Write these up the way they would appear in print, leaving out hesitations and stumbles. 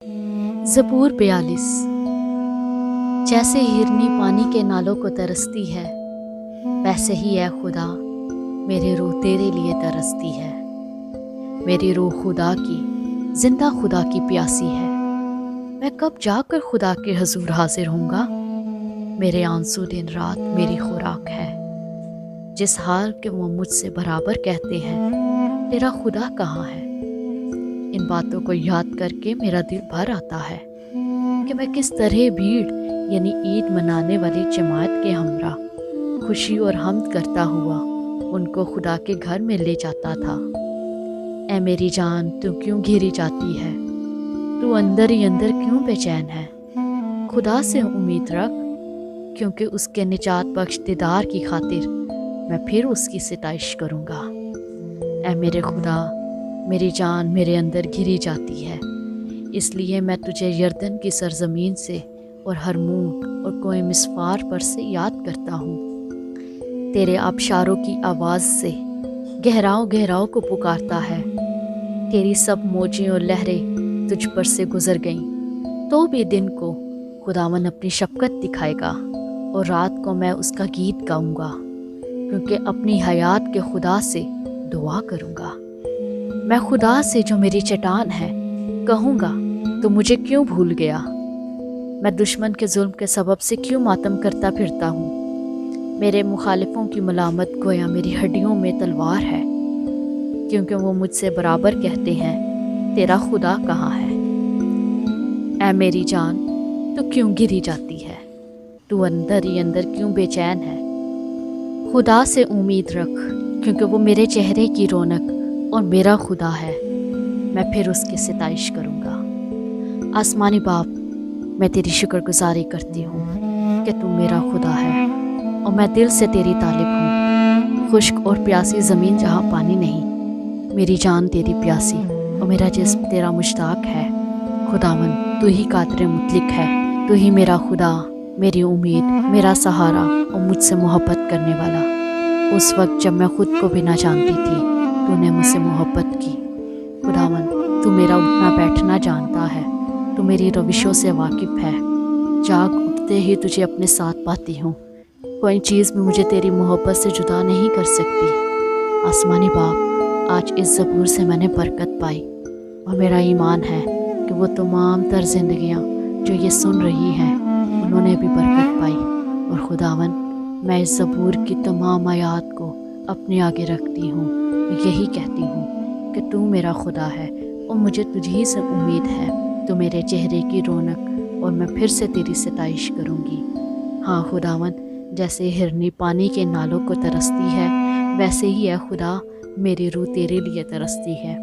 ज़बूर 42। जैसे हिरनी पानी के नालों को तरसती है, वैसे ही ऐ खुदा मेरी रूह तेरे लिए तरसती है। मेरी रूह खुदा की, जिंदा खुदा की प्यासी है। मैं कब जाकर खुदा के हजूर हाजिर होऊंगा। मेरे आंसू दिन रात मेरी खुराक है। जिस हाल के वो मुझसे बराबर कहते हैं, तेरा खुदा कहाँ है। इन बातों को याद करके मेरा दिल भर आता है कि मैं किस तरह भीड़ यानी ईद मनाने वाली जमात के हमरा खुशी और हमद करता हुआ उनको खुदा के घर में ले जाता था। ऐ मेरी जान, तू क्यों घिरी जाती है, तू अंदर ही अंदर क्यों बेचैन है। खुदा से उम्मीद रख, क्योंकि उसके निजात बख्श दीदार की खातिर मैं फिर उसकी सिताइश करूँगा। ऐ मेरे खुदा, मेरी जान मेरे अंदर घिरी जाती है, इसलिए मैं तुझे यर्दन की सरजमीन से और हरमून और कोई मिसफार पर से याद करता हूँ। तेरे आबशारों की आवाज़ से गहराओं गहराओं को पुकारता है। तेरी सब मौजें और लहरें तुझ पर से गुजर गईं, तो भी दिन को खुदावन अपनी शफकत दिखाएगा और रात को मैं उसका गीत गाऊंगा, क्योंकि अपनी हयात के खुदा से दुआ करूंगा। मैं खुदा से जो मेरी चट्टान है कहूँगा, तो मुझे क्यों भूल गया। मैं दुश्मन के जुल्म के सबब से क्यों मातम करता फिरता हूँ। मेरे मुखालिफों की मलामत गोया मेरी हड्डियों में तलवार है, क्योंकि वो मुझसे बराबर कहते हैं, तेरा खुदा कहाँ है। ऐ मेरी जान, तू क्यों गिरी जाती है, तू अंदर ही अंदर क्यों बेचैन है। खुदा से उम्मीद रख, क्योंकि वो मेरे चेहरे की रौनक और मेरा खुदा है। मैं फिर उसकी सिताइश करूँगा। आसमानी बाप, मैं तेरी शुक्रगुजारी करती हूँ कि तू मेरा खुदा है और मैं दिल से तेरी तालिब हूँ। खुश्क और प्यासी ज़मीन जहाँ पानी नहीं, मेरी जान तेरी प्यासी और मेरा जिस्म तेरा मुश्ताक है। खुदावन, तू ही कादर मुतलिक है, तू ही मेरा खुदा, मेरी उम्मीद, मेरा सहारा और मुझसे मोहब्बत करने वाला। उस वक्त जब मैं खुद को भी ना जानती थी, तूने मुझसे मोहब्बत की। खुदावन, तू मेरा उठना बैठना जानता है, तू मेरी रविशों से वाकिफ़ है। जाग उठते ही तुझे अपने साथ पाती हूँ, कोई चीज़ भी मुझे तेरी मोहब्बत से जुदा नहीं कर सकती। आसमानी बाप, आज इस ज़बूर से मैंने बरकत पाई और मेरा ईमान है कि वो तमाम तर जिंदगियाँ जो ये सुन रही हैं, उन्होंने भी बरकत पाई। और खुदावन, मैं इस ज़बूर की तमाम आयात को अपने आगे रखती हूँ, यही कहती हूँ कि तू मेरा खुदा है और मुझे तुझी से उम्मीद है। तू मेरे चेहरे की रौनक और मैं फिर से तेरी सिताइश करूँगी। हाँ खुदावन, जैसे हिरनी पानी के नालों को तरसती है, वैसे ही है खुदा मेरी रूह तेरे लिए तरसती है।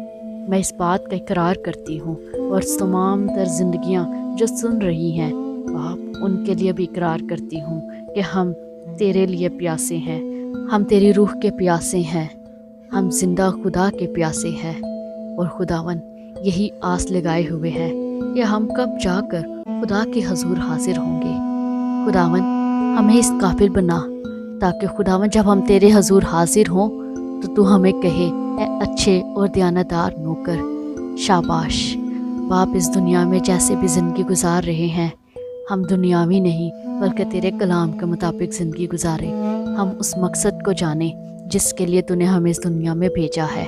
मैं इस बात का इकरार करती हूँ और तमाम तर जिंदगियाँ जो सुन रही हैं बाप, उनके लिए भी इकरार करती हूँ कि हम तेरे लिए प्यासे हैं, हम तेरी रूह के प्यासे हैं, हम जिंदा खुदा के प्यासे हैं। और खुदावन, यही आस लगाए हुए हैं कि हम कब जाकर खुदा के हजूर हाजिर होंगे। खुदावन, हमें इस काबिल बना ताकि खुदावन जब हम तेरे हजूर हाजिर हों तो तू हमें कहे, ऐ अच्छे और दयानतदार नौकर, शाबाश। बाप, इस दुनिया में जैसे भी ज़िंदगी गुजार रहे हैं, हम दुनियावी नहीं बल्कि तेरे कलाम के मुताबिक ज़िंदगी गुजारें। हम उस मकसद को जाने जिसके लिए तूने हमें इस दुनिया में भेजा है,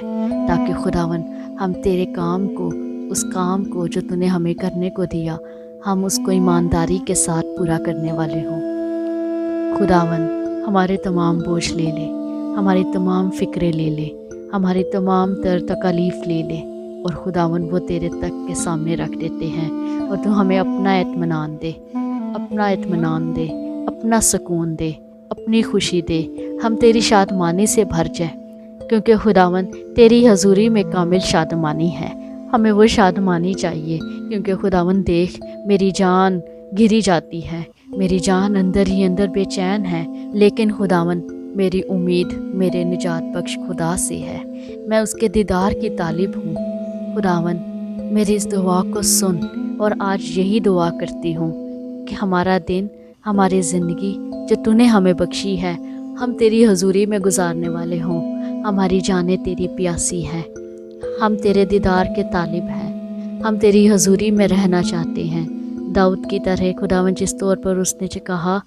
ताकि खुदावन हम तेरे काम को, उस काम को जो तूने हमें करने को दिया, हम उसको ईमानदारी के साथ पूरा करने वाले हों। खुदावन, हमारे तमाम बोझ ले ले, हमारी तमाम फ़िक्रें ले ले, हमारी तमाम तर तकालीफ़ ले ले, और खुदावन वो तेरे तक के सामने रख देते हैं। और तू हमें अपना इत्मीनान दे, अपना इत्मीनान दे, अपना सुकून दे, अपनी खुशी दे। हम तेरी शादमानी से भर जाएं, क्योंकि खुदावन तेरी हजूरी में कामिल शादमानी है। हमें वो शादमानी चाहिए, क्योंकि खुदावन देख, मेरी जान घिरी जाती है, मेरी जान अंदर ही अंदर बेचैन है, लेकिन खुदावन मेरी उम्मीद मेरे निजात बख्श खुदा से है। मैं उसके दीदार की तालिब हूँ। खुदावन, मेरी इस दुआ को सुन, और आज यही दुआ करती हूँ कि हमारा दिन, हमारी ज़िंदगी जो तूने हमें बख्शी है, हम तेरी हजूरी में गुजारने वाले हों। हमारी जानें तेरी प्यासी हैं, हम तेरे दीदार के तालिब हैं। ہم تیری حضوری میں رہنا چاہتے ہیں۔ داؤد کی طرح خداوند جس طور پر اس نے کہا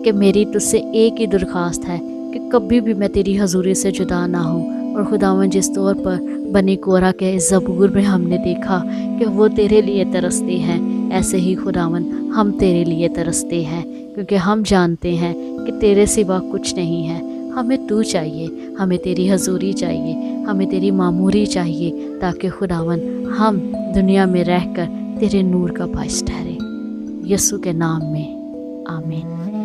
کہ میری تجھ سے ایک ہی درخواست ہے کہ کبھی بھی میں تیری حضوری سے جدا نہ ہوں، اور خداوند جس طور پر بنی کورہ کے زبور میں ہم نے دیکھا کہ وہ تیرے لیے ترستے ہیں، ایسے ہی خداوند ہم تیرے لیے ترستے ہیں، کیونکہ ہم جانتے ہیں کہ تیرے سوا کچھ نہیں ہے۔ ہمیں تو چاہیے، ہمیں تیری حضوری چاہیے، ہمیں تیری معموری چاہیے، تاکہ خداوند ہم دنیا میں رہ کر تیرے نور کا باعث ٹھہرے۔ یسوع کے نام میں آمین۔